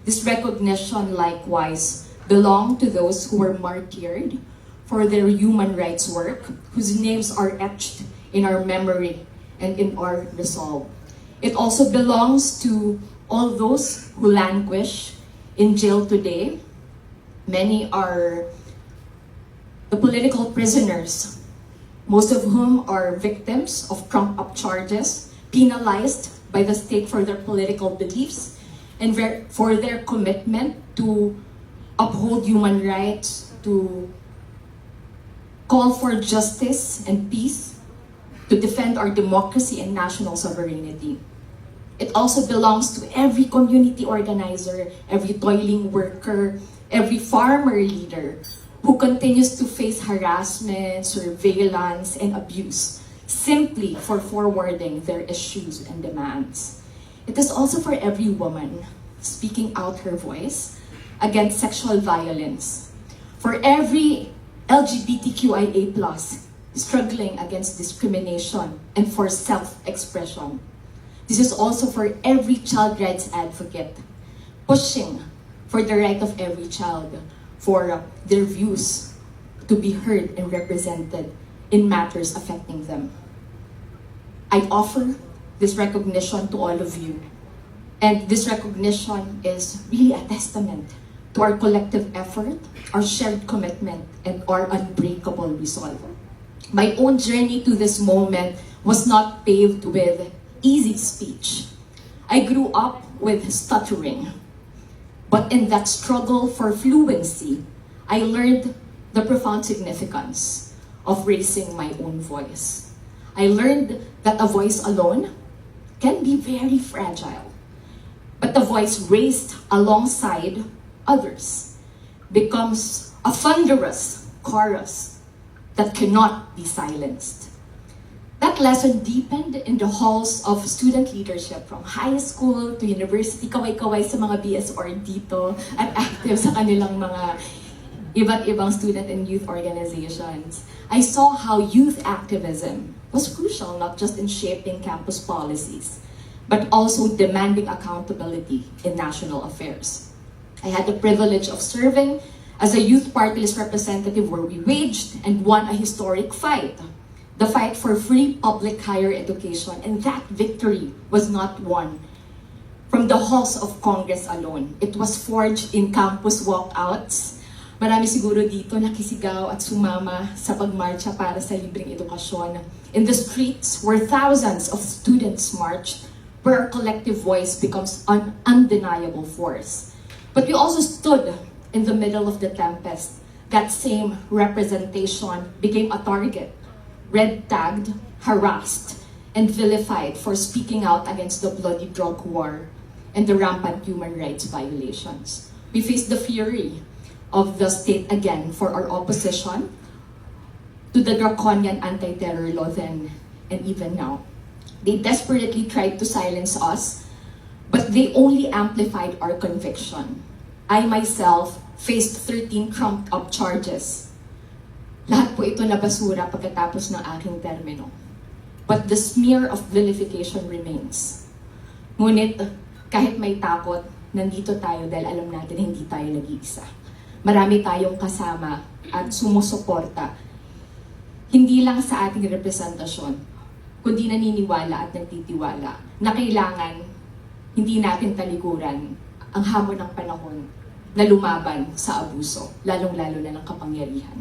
This recognition likewise belongs to those who were martyred for their human rights work, whose names are etched in our memory and in our resolve. It also belongs to all those who languish in jail today. Many are the political prisoners, most of whom are victims of trumped-up charges, penalized by the state for their political beliefs and for their commitment to uphold human rights, to call for justice and peace, to defend our democracy and national sovereignty. It also belongs to every community organizer, every toiling worker, every farmer leader who continues to face harassment, surveillance, and abuse simply for forwarding their issues and demands. It is also for every woman speaking out her voice against sexual violence, for every LGBTQIA+ struggling against discrimination and for self-expression. This is also for every child rights advocate pushing for the right of every child, for their views to be heard and represented in matters affecting them. I offer this recognition to all of you. And this recognition is really a testament to our collective effort, our shared commitment, and our unbreakable resolve. My own journey to this moment was not paved with easy speech. I grew up with stuttering. But in that struggle for fluency, I learned the profound significance of raising my own voice. I learned that a voice alone can be very fragile, but the voice raised alongside others becomes a thunderous chorus that cannot be silenced. That lesson deepened in the halls of student leadership from high school to university, kaway-kaway sa mga BSR dito at active sa kanilang mga iba't ibang student and youth organizations. I saw how youth activism was crucial not just in shaping campus policies, but also demanding accountability in national affairs. I had the privilege of serving as a youth party list representative where we waged and won a historic fight. The fight for free public higher education, and that victory was not won from the halls of Congress alone. It was forged in campus walkouts. Marami siguro dito nakisigaw at sumama sa pagmarcha para sa libreng edukasyon. In the streets where thousands of students marched, where our collective voice becomes an undeniable force. But we also stood in the middle of the tempest. That same representation became a target, red-tagged, harassed, and vilified for speaking out against the bloody drug war and the rampant human rights violations. We faced the fury of the state again for our opposition to the draconian anti-terror law then and even now. They desperately tried to silence us, but they only amplified our conviction. I myself faced 13 trumped-up charges. Lahat po ito na basura pagkatapos ng aking termino. But the smear of vilification remains. Ngunit kahit may takot, nandito tayo dahil alam natin hindi tayo nag-iisa. Marami tayong kasama at sumusuporta. Hindi lang sa ating representasyon, kundi naniniwala at nagtitiwala na kailangan hindi natin talikuran ang hamon ng panahon na lumaban sa abuso, lalong-lalo na ng kapangyarihan.